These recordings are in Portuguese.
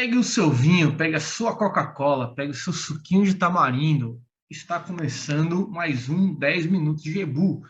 Pegue o seu vinho, pegue a sua Coca-Cola, pegue o seu suquinho de tamarindo. Está começando mais um 10 Minutos de Ebu.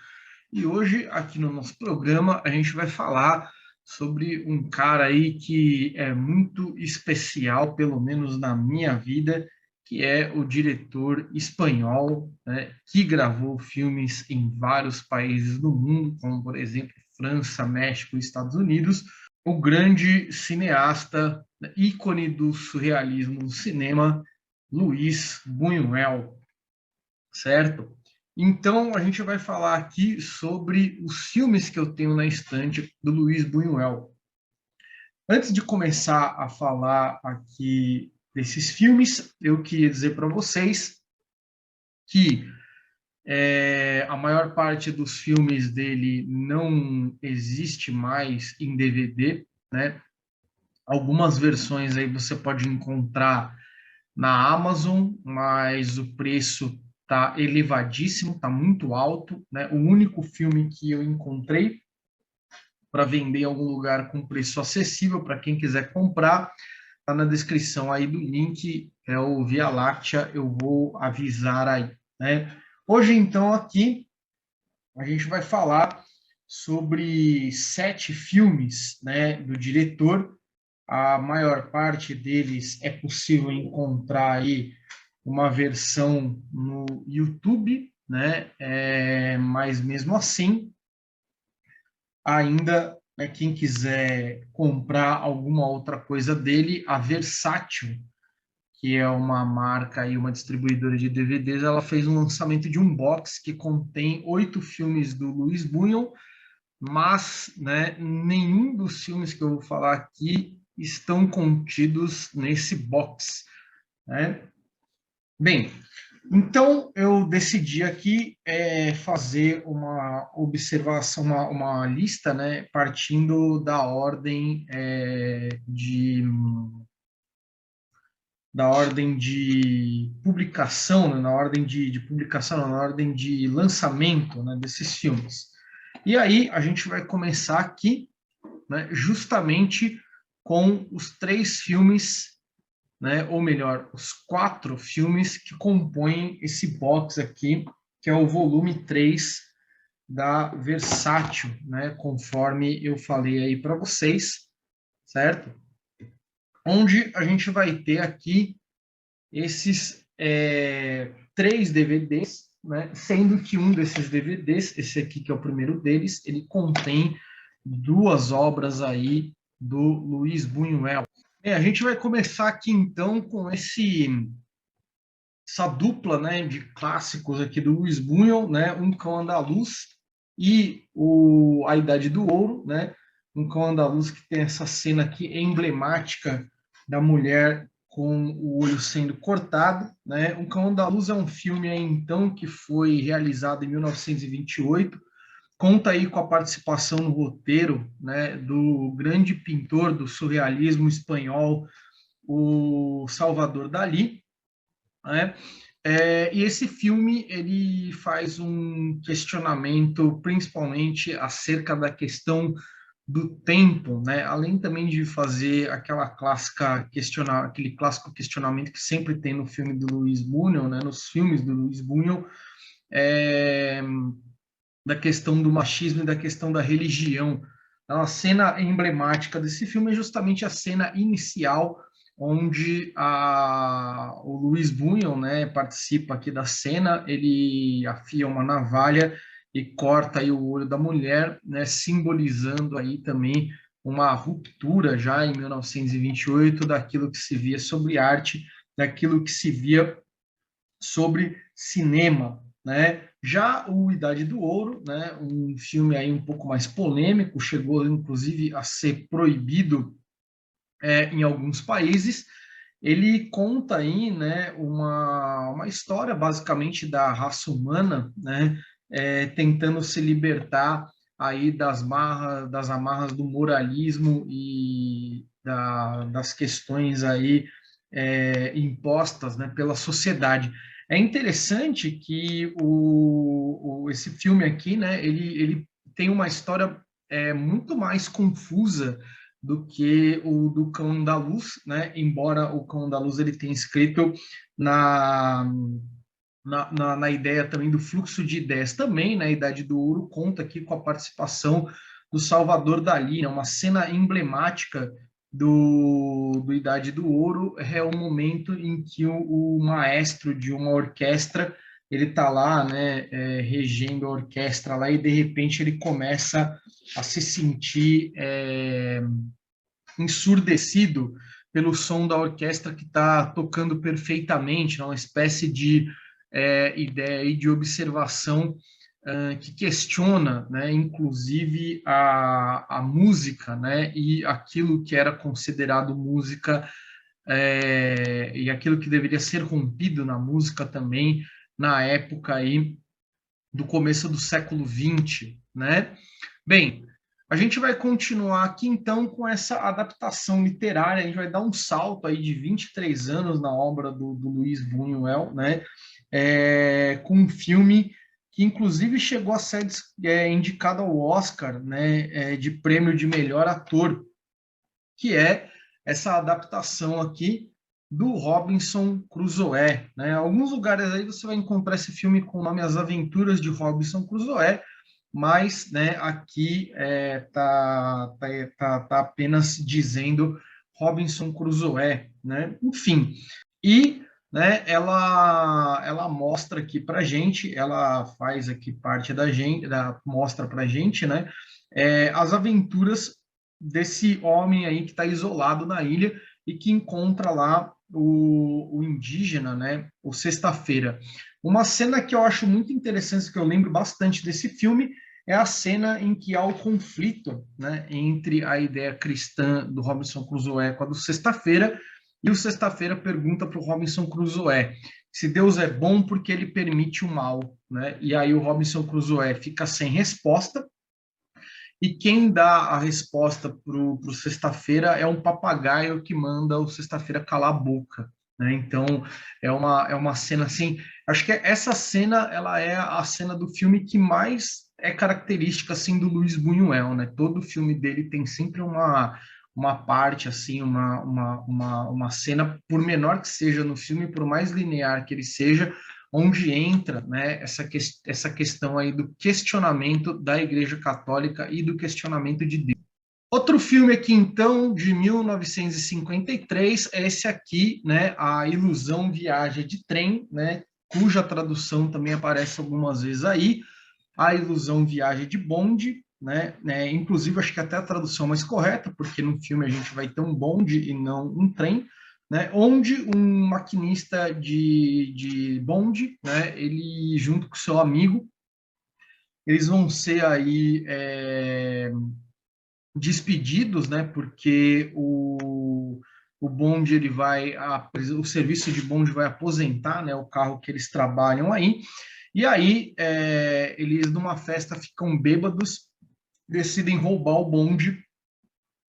E hoje, aqui no nosso programa, a gente vai falar sobre um cara aí que é muito especial, pelo menos na minha vida, que é o diretor espanhol, né, que gravou filmes em vários países do mundo, como, por exemplo, França, México e Estados Unidos, o grande cineasta, ícone do surrealismo no cinema, Luis Buñuel, certo? Então, a gente vai falar aqui sobre os filmes que eu tenho na estante do Luis Buñuel. Antes de começar a falar aqui desses filmes, eu queria dizer para vocês que a maior parte dos filmes dele não existe mais em DVD, né? Algumas versões aí você pode encontrar na Amazon, mas o preço tá elevadíssimo, tá muito alto, né? O único filme que eu encontrei para vender em algum lugar com preço acessível para quem quiser comprar, tá na descrição aí do link, é o Via Láctea, eu vou avisar aí, né? Hoje então aqui a gente vai falar sobre 7 filmes, né, do diretor. A maior parte deles é possível encontrar aí uma versão no YouTube, né? Mas mesmo assim, ainda, né, quem quiser comprar alguma outra coisa dele, a Versátil, que é uma marca e uma distribuidora de DVDs, ela fez um lançamento de um box que contém 8 filmes do Luiz Buñuel, mas, né, nenhum dos filmes que eu vou falar aqui estão contidos nesse box, né? Bem, então eu decidi aqui fazer uma observação, uma lista, né, partindo da ordem de publicação, né, na ordem de publicação, não, na ordem de lançamento, né, desses filmes. E aí a gente vai começar aqui, né, justamente com os 3 filmes, né, ou melhor, os 4 filmes que compõem esse box aqui, que é o volume 3 da Versátil, né, conforme eu falei aí para vocês, certo? Onde a gente vai ter aqui esses 3 DVDs, né, sendo que um desses DVDs, esse aqui que é o primeiro deles, ele contém 2 obras aí do Luiz Buñuel. A gente vai começar aqui então com essa dupla, né, de clássicos aqui do Luiz Buñuel, né, Um Cão Andaluz e A Idade do Ouro, né, Um Cão Andaluz que tem essa cena aqui emblemática da mulher com o olho sendo cortado, né. Um Cão Andaluz é um filme aí, então, que foi realizado em 1928, conta aí com a participação no roteiro, né, do grande pintor do surrealismo espanhol, o Salvador Dalí, né? E esse filme ele faz um questionamento principalmente acerca da questão do tempo, né? Além também de fazer aquele clássico questionamento que sempre tem no filme do Luiz Buñuel, né? Nos filmes do Luiz Buñuel, é, da questão do machismo e da questão da religião. Então, a cena emblemática desse filme é justamente a cena inicial, onde o Luiz Buñuel, né, participa aqui da cena, ele afia uma navalha e corta aí o olho da mulher, né, simbolizando aí também uma ruptura já em 1928 daquilo que se via sobre arte, daquilo que se via sobre cinema, né? Já o Idade do Ouro, né, um filme aí um pouco mais polêmico, chegou inclusive a ser proibido em alguns países. Ele conta aí, né, uma história basicamente da raça humana, né, tentando se libertar aí das amarras do moralismo e das questões aí impostas, né, pela sociedade. É interessante que esse filme aqui, né, ele tem uma história muito mais confusa do que o do Cão Andaluz, né? Embora o Cão Andaluz ele tenha escrito na, na ideia também do fluxo de ideias também, na Idade do Ouro, conta aqui com a participação do Salvador Dalí, né? Uma cena emblemática do Idade do Ouro é o momento em que o maestro de uma orquestra ele está lá, né, regendo a orquestra lá e de repente ele começa a se sentir ensurdecido pelo som da orquestra que está tocando perfeitamente, né, uma espécie de ideia aí de observação que questiona, né, inclusive a música, né, e aquilo que era considerado música e aquilo que deveria ser rompido na música também na época aí do começo do século XX, né? Bem, a gente vai continuar aqui então com essa adaptação literária, a gente vai dar um salto aí de 23 anos na obra do Luiz Buñuel, né? Com um filme que inclusive chegou a ser indicado ao Oscar, né? De prêmio de melhor ator, que é essa adaptação aqui do Robinson Crusoe, né? Alguns lugares aí você vai encontrar esse filme com o nome As Aventuras de Robinson Crusoe, mas, né, aqui tá apenas dizendo Robinson Crusoe, né? Enfim, e né, ela mostra aqui para gente, ela faz aqui parte da gente, mostra para gente, né, as aventuras desse homem aí que está isolado na ilha e que encontra lá o indígena, né, o Sexta-feira. Uma cena que eu acho muito interessante, que eu lembro bastante desse filme, é a cena em que há o conflito, né, entre a ideia cristã do Robinson Crusoe com a do Sexta-feira, e o Sexta-feira pergunta para o Robinson Crusoe se Deus é bom porque ele permite o mal, né? E aí o Robinson Crusoe fica sem resposta, e quem dá a resposta para o Sexta-feira é um papagaio que manda o Sexta-feira calar a boca. Né? Então, é uma cena assim. Acho que essa cena ela é a cena do filme que mais é característica assim, do Luiz Buñuel. Né? Todo filme dele tem sempre uma parte, assim, uma cena, por menor que seja no filme, por mais linear que ele seja, onde entra, né, essa questão aí do questionamento da Igreja Católica e do questionamento de Deus. Outro filme aqui, então, de 1953, é esse aqui, né, A Ilusão Viaja de Trem, né, cuja tradução também aparece algumas vezes aí, A Ilusão Viaja de Bonde, né, inclusive acho que até a tradução mais correta, porque no filme a gente vai ter um bonde e não um trem, né, onde um maquinista de bonde, né, ele junto com seu amigo, eles vão ser aí despedidos, né, porque o bonde ele vai, o serviço de bonde vai aposentar, né, o carro que eles trabalham aí, e aí eles numa festa ficam bêbados, decidem roubar o bonde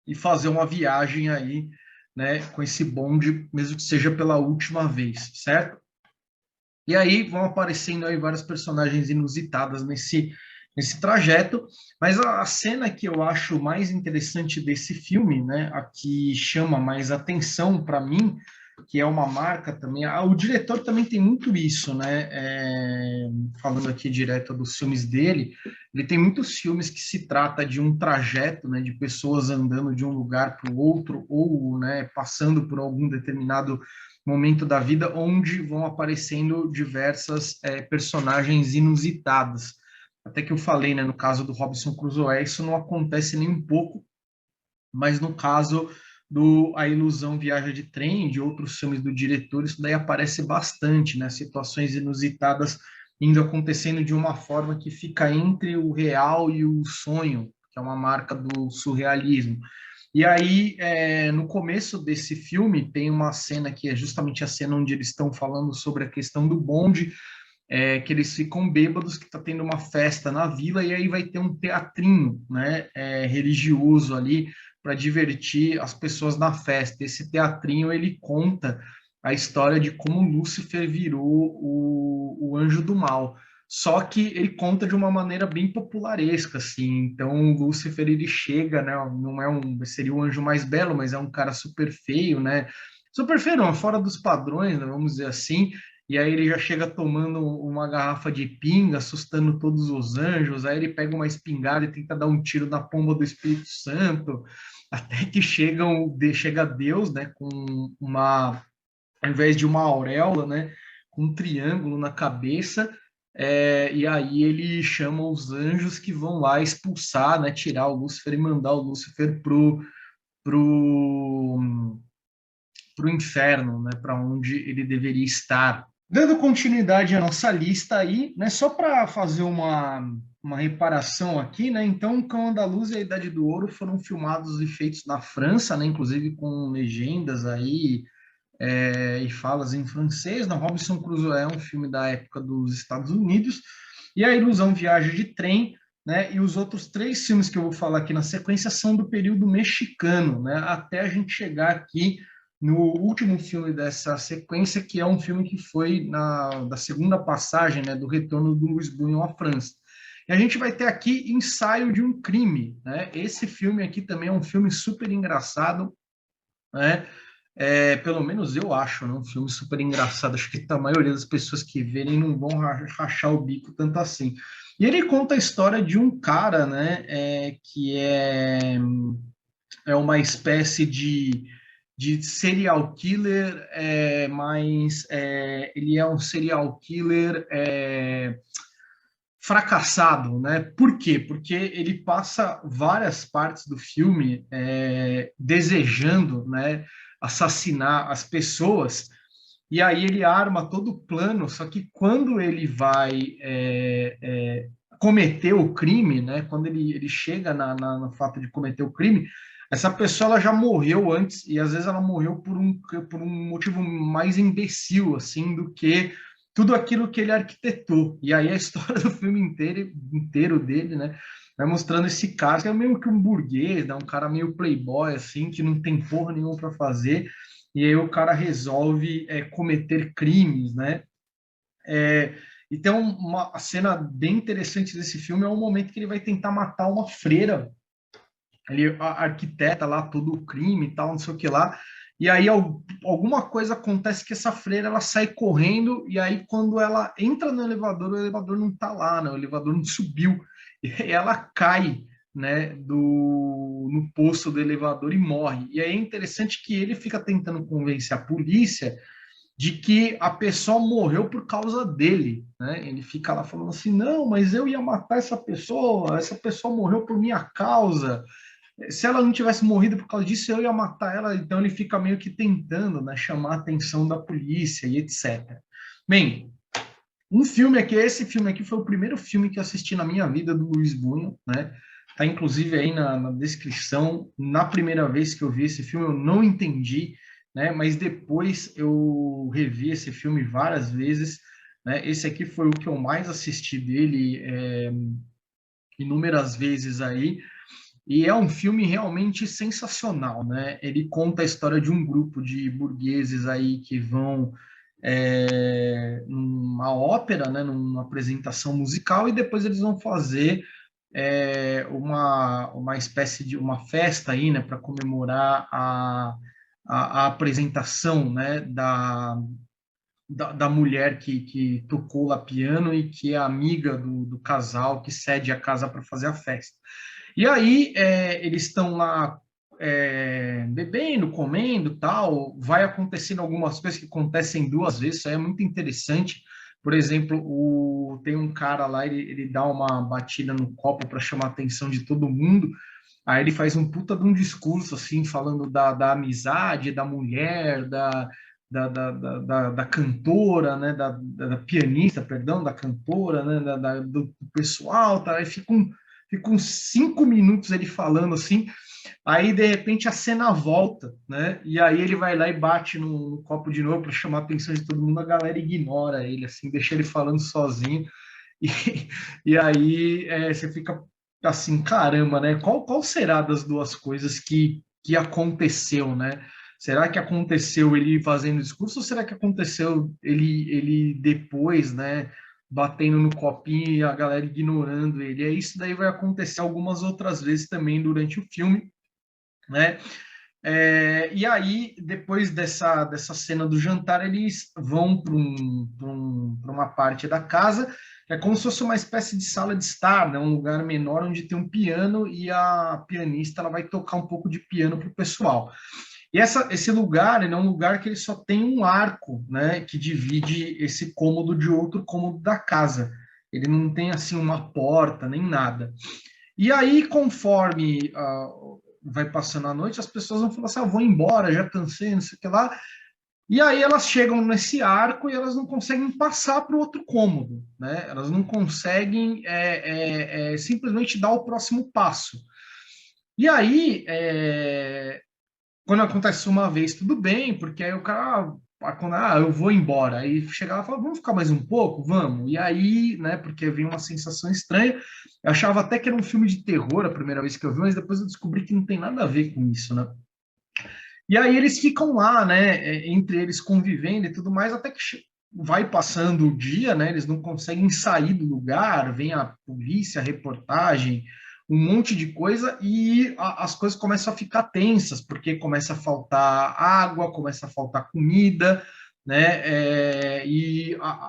e fazer uma viagem aí, né, com esse bonde, mesmo que seja pela última vez, certo? E aí vão aparecendo aí várias personagens inusitadas nesse trajeto, mas a cena que eu acho mais interessante desse filme, né, a que chama mais atenção para mim, que é uma marca também, o diretor também tem muito isso, né, falando aqui direto dos filmes dele, ele tem muitos filmes que se trata de um trajeto, né, de pessoas andando de um lugar para o outro, ou, né, passando por algum determinado momento da vida onde vão aparecendo diversas personagens inusitadas. Até que eu falei, né, no caso do Robinson Crusoe, isso não acontece nem um pouco, mas no caso do A Ilusão Viaja de Trem, de outros filmes do diretor, isso daí aparece bastante, né, situações inusitadas indo acontecendo de uma forma que fica entre o real e o sonho, que é uma marca do surrealismo. E aí, no começo desse filme, tem uma cena que é justamente a cena onde eles estão falando sobre a questão do bonde, que eles ficam bêbados, que está tendo uma festa na vila, e aí vai ter um teatrinho, né, religioso ali, para divertir as pessoas na festa. Esse teatrinho, ele conta a história de como Lúcifer virou o anjo do mal. só que ele conta de uma maneira bem popularesca, assim. Então, o Lúcifer, ele chega, né? Não é seria o anjo mais belo, mas é um cara super feio, né? Super feio, não, fora dos padrões, né, vamos dizer assim. E aí ele já chega tomando uma garrafa de pinga, assustando todos os anjos. Aí ele pega uma espingarda e tenta dar um tiro na pomba do Espírito Santo, até que chega Deus, né? Com uma, ao invés de uma auréola, né? Com um triângulo na cabeça. E aí ele chama os anjos que vão lá expulsar, né, tirar o Lúcifer e mandar o Lúcifer pro, pro inferno, né, para onde ele deveria estar. Dando continuidade à nossa lista aí, né, só para fazer uma reparação aqui, né, então o Cão Andaluz e a Idade do Ouro foram filmados e feitos na França, né, inclusive com legendas aí, e falas em francês. Não, Robinson Crusoe é um filme da época dos Estados Unidos, e A Ilusão Viagem de Trem, né, e os outros três filmes que eu vou falar aqui na sequência são do período mexicano, né, até a gente chegar aqui no último filme dessa sequência, que é um filme que foi da segunda passagem, né, do retorno do Luiz Buñuel à França. E a gente vai ter aqui Ensaio de um Crime, né? Esse filme aqui também é um filme super engraçado, né? Pelo menos eu acho, né? Um filme super engraçado. Acho que a maioria das pessoas que verem não vão rachar o bico tanto assim. E ele conta a história de um cara, né? Que é uma espécie de serial killer, mas ele é um serial killer fracassado, né? Por quê? Porque ele passa várias partes do filme desejando, né, assassinar as pessoas, e aí ele arma todo o plano, só que quando ele vai cometer o crime, né, quando ele chega no fato de cometer o crime, essa pessoa ela já morreu antes, e às vezes ela morreu por um motivo mais imbecil, assim, do que tudo aquilo que ele arquitetou. E aí a história do filme inteiro dele, né, vai mostrando esse cara que é meio que um burguês, né, um cara meio playboy, assim, que não tem porra nenhuma para fazer, e aí o cara resolve cometer crimes, né? Então, uma cena bem interessante desse filme é o momento que ele vai tentar matar uma freira. Ele arquiteta lá todo o crime e tal, não sei o que lá. E aí alguma coisa acontece que essa freira ela sai correndo, e aí quando ela entra no elevador, o elevador não tá lá, né? O elevador não subiu. E ela cai, né, no poço do elevador e morre. E aí é interessante que ele fica tentando convencer a polícia de que a pessoa morreu por causa dele, né? Ele fica lá falando assim, não, mas eu ia matar essa pessoa morreu por minha causa. Se ela não tivesse morrido por causa disso, eu ia matar ela. Então ele fica meio que tentando, né, chamar a atenção da polícia e etc. Bem, esse filme aqui foi o primeiro filme que eu assisti na minha vida do Luiz Buñuel, né? Tá inclusive aí na descrição. Na primeira vez que eu vi esse filme, eu não entendi, né? Mas depois eu revi esse filme várias vezes, né? Esse aqui foi o que eu mais assisti dele inúmeras vezes aí. E é um filme realmente sensacional, né? Ele conta a história de um grupo de burgueses aí que vão numa ópera, né? Numa apresentação musical, e depois eles vão fazer uma espécie de uma festa aí, né? Para comemorar a apresentação, né? Da mulher que tocou lá piano e que é amiga do casal que cede a casa para fazer a festa. E aí eles estão lá bebendo, comendo, tal. Vai acontecendo algumas coisas que acontecem duas vezes. Isso aí é muito interessante. Por exemplo, tem um cara lá, ele dá uma batida no copo para chamar a atenção de todo mundo. Aí ele faz um puta de um discurso assim, falando da amizade, da mulher, da cantora, né, da pianista, perdão, da cantora, né, do pessoal, tá? Aí fica uns 5 minutos ele falando assim, aí de repente a cena volta, né? E aí ele vai lá e bate no copo de novo para chamar a atenção de todo mundo, a galera ignora ele, assim, deixa ele falando sozinho, e, e aí você fica assim, caramba, né? Qual será das duas coisas que aconteceu, né? Será que aconteceu ele fazendo discurso ou será que aconteceu ele depois, né? batendo no copinho e a galera ignorando ele. E isso daí vai acontecer algumas outras vezes também durante o filme, né? E aí, depois dessa cena do jantar, eles vão para uma parte da casa, que é como se fosse uma espécie de sala de estar, né? Um lugar menor onde tem um piano e a pianista ela vai tocar um pouco de piano para o pessoal. E esse lugar ele é um lugar que ele só tem um arco, né? Que divide esse cômodo de outro cômodo da casa. Ele não tem assim uma porta nem nada. E aí, conforme vai passando a noite, as pessoas vão falar assim: vou embora, já cansei, não sei o que lá. E aí elas chegam nesse arco e elas não conseguem passar para o outro cômodo, né? Elas não conseguem simplesmente dar o próximo passo. E aí, quando acontece uma vez, tudo bem, porque aí o cara, quando, eu vou embora, aí chega lá e fala, vamos ficar mais um pouco? Vamos. E aí, né, porque vem uma sensação estranha, eu achava até que era um filme de terror a primeira vez que eu vi, mas depois eu descobri que não tem nada a ver com isso, né? E aí eles ficam lá, né, entre eles convivendo e tudo mais, até que vai passando o dia, né, eles não conseguem sair do lugar, vem a polícia, a reportagem, um monte de coisa, e as coisas começam a ficar tensas, porque começa a faltar água, começa a faltar comida, né,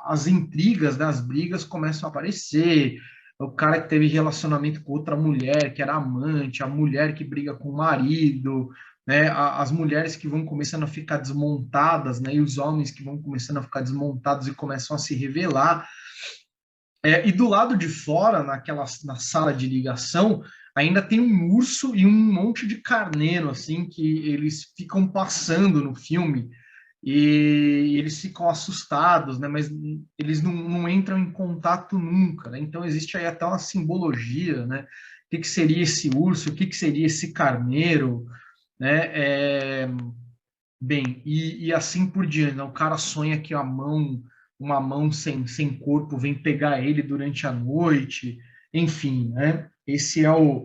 as intrigas, né, as brigas começam a aparecer, o cara que teve relacionamento com outra mulher, que era amante, a mulher que briga com o marido, né, as mulheres que vão começando a ficar desmontadas, né, e os homens que vão começando a ficar desmontados e começam a se revelar. E do lado de fora, na sala de ligação, ainda tem um urso e um monte de carneiro, assim, que eles ficam passando no filme e eles ficam assustados, né, mas eles não entram em contato nunca, né, então existe aí até uma simbologia, né, o que seria esse urso, o que seria esse carneiro, né? Bem, e assim por diante, né? O cara sonha que uma mão sem corpo vem pegar ele durante a noite, enfim, né? Esse é o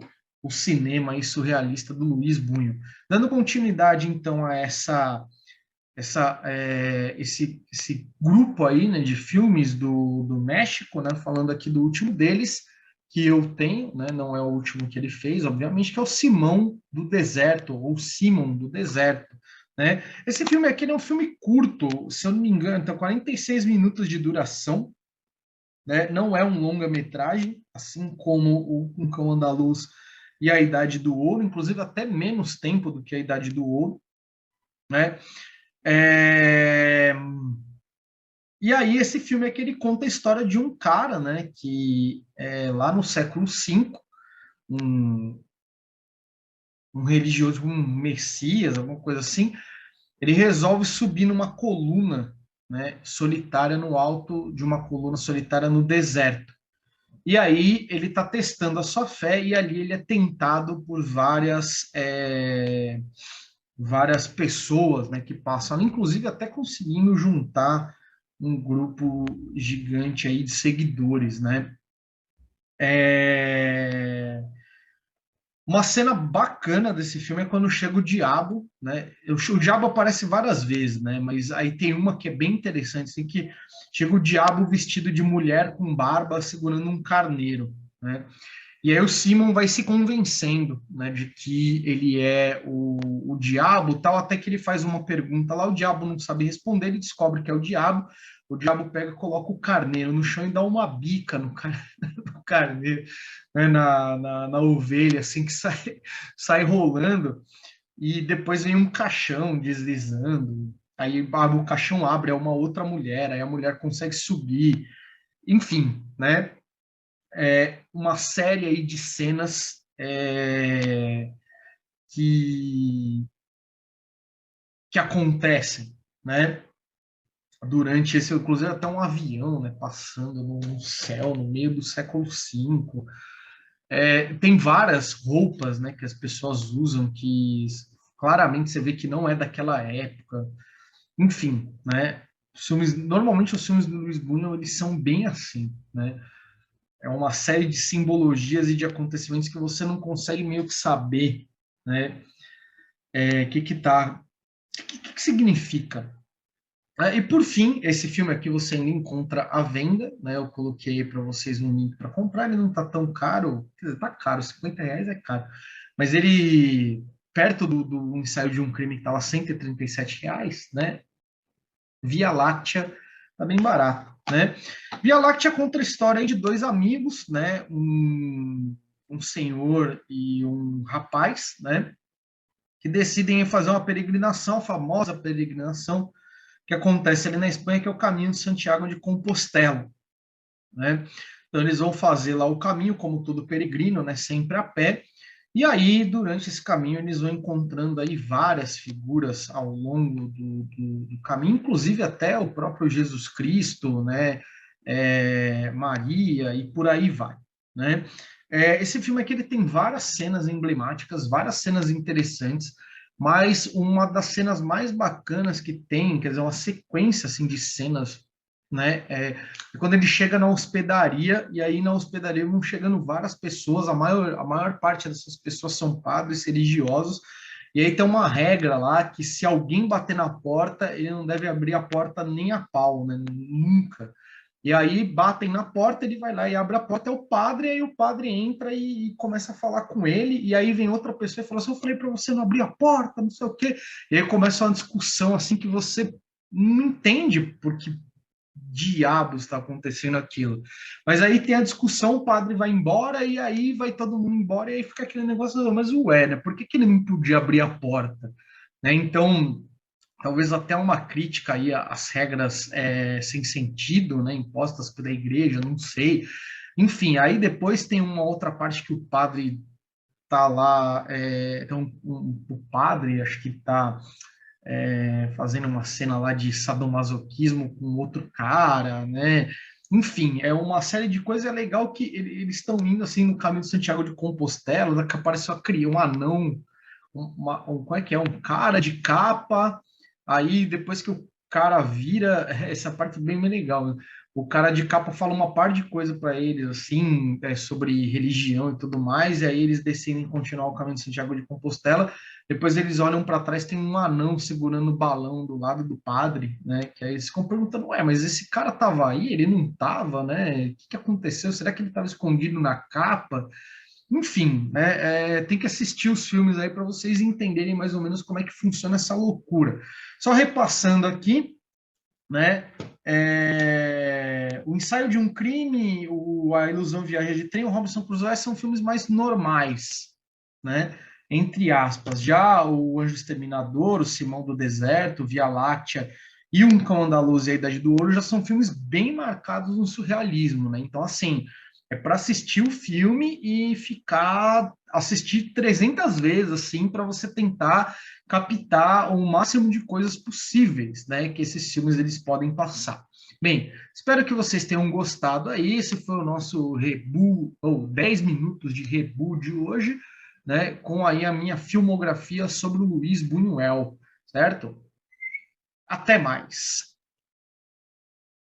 cinema aí surrealista do Luiz Bunho. Dando continuidade, então, a esse grupo aí, né, de filmes do México, né? Falando aqui do último deles, que eu tenho, né? Não é o último que ele fez, obviamente, que é o Simão do Deserto, ou Simon do Deserto, né? Esse filme aqui é um filme curto, se eu não me engano, tem 46 minutos de duração, né? Não é um longa-metragem, assim como o Um Cão Andaluz e A Idade do Ouro, inclusive até menos tempo do que A Idade do Ouro, né? É... E aí esse filme é que ele conta a história de um cara, né, que lá no século V, um, um religioso, um messias, alguma coisa assim, ele resolve subir numa coluna, né, solitária no alto de uma coluna solitária no deserto. E aí ele está testando a sua fé e ali ele é tentado por várias pessoas, né, que passam, inclusive até conseguindo juntar um grupo gigante aí de seguidores, né? É... Uma cena bacana desse filme é quando chega o diabo, né? O diabo aparece várias vezes, né? Mas aí tem uma que é bem interessante, assim, que chega o diabo vestido de mulher com barba segurando um carneiro, né? E aí o Simon vai se convencendo, né, de que ele é o diabo, tal, até que ele faz uma pergunta lá, o diabo não sabe responder, ele descobre que é o diabo pega, coloca o carneiro no chão e dá uma bica no carneiro, né, na ovelha, assim, que sai rolando, e depois vem um caixão deslizando, aí o caixão abre, é uma outra mulher, aí a mulher consegue subir, enfim, né? Uma série aí de cenas que, que acontecem, né? Durante esse, inclusive até um avião, né, passando no céu, no meio do século V. Tem várias roupas, né, que as pessoas usam que claramente você vê que não é daquela época. Enfim, né? Normalmente os filmes do Luiz Buñuel, eles são bem assim, né? É uma série de simbologias e de acontecimentos que você não consegue meio que saber, né? O que significa, E por fim, esse filme aqui você ainda encontra à venda, né? Eu coloquei para vocês um link para comprar, ele não está tão caro, quer dizer, tá caro, R$ 50 é caro, mas ele, perto do ensaio de um crime que estava R$ 137, né? Via Láctea tá bem barato, né? Via Láctea conta a história aí de dois amigos, né? Um senhor e um rapaz, né? Que decidem fazer uma peregrinação, a famosa peregrinação que acontece ali na Espanha, que é o caminho de Santiago de Compostela, né? Então eles vão fazer lá o caminho, como todo peregrino, né? Sempre a pé. E aí, durante esse caminho, eles vão encontrando aí várias figuras ao longo do caminho, inclusive até o próprio Jesus Cristo, né? Maria e por aí vai, né? Esse filme aqui ele tem várias cenas emblemáticas, várias cenas interessantes, mas uma das cenas mais bacanas que tem, quer dizer, uma sequência assim de cenas, né? Quando ele chega na hospedaria, e aí na hospedaria vão chegando várias pessoas, a maior parte dessas pessoas são padres religiosos, e aí tem uma regra lá que se alguém bater na porta, ele não deve abrir a porta nem a pau, né? Nunca. E aí batem na porta, ele vai lá e abre a porta, é o padre, aí o padre entra e começa a falar com ele, e aí vem outra pessoa e fala assim, eu falei para você não abrir a porta, não sei o quê. E aí começa uma discussão assim que você não entende porque diabos está acontecendo aquilo. Mas aí tem a discussão, o padre vai embora e aí vai todo mundo embora e aí fica aquele negócio, mas ué, né? Por que que ele não podia abrir a porta? Né? Então, talvez até uma crítica aí às regras sem sentido, né? Impostas pela igreja, não sei. Enfim, aí depois tem uma outra parte que o padre tá lá, então o padre acho que tá fazendo uma cena lá de sadomasoquismo com outro cara, né? Enfim, é uma série de coisas. É legal que eles estão indo assim no caminho de Santiago de Compostela, daqui apareceu um anão, como é que é? Um cara de capa. Aí depois que o cara vira, essa parte bem legal, né? O cara de capa fala uma par de coisa para eles, assim, sobre religião e tudo mais, e aí eles decidem continuar o caminho de Santiago de Compostela. Depois eles olham para trás, tem um anão segurando o balão do lado do padre, né? Que aí eles ficam perguntando, ué, mas esse cara tava aí? Ele não tava, né? O que aconteceu? Será que ele estava escondido na capa? Enfim, né, tem que assistir os filmes aí para vocês entenderem mais ou menos como é que funciona essa loucura. Só repassando aqui, né? O Ensaio de um Crime, A Ilusão Viagem de Trem, o Robinson Crusoe são filmes mais normais, né? Entre aspas. Já o Anjo Exterminador, o Simão do Deserto, Via Láctea e Um Cão Andaluz e A Idade do Ouro já são filmes bem marcados no surrealismo, né? Então, assim, é para assistir o filme e assistir 300 vezes, assim, para você tentar captar o máximo de coisas possíveis, né, que esses filmes eles podem passar. Bem, espero que vocês tenham gostado aí. Esse foi o nosso Rebu, ou 10 minutos de Rebu de hoje, né, com aí a minha filmografia sobre o Luiz Buñuel, certo? Até mais.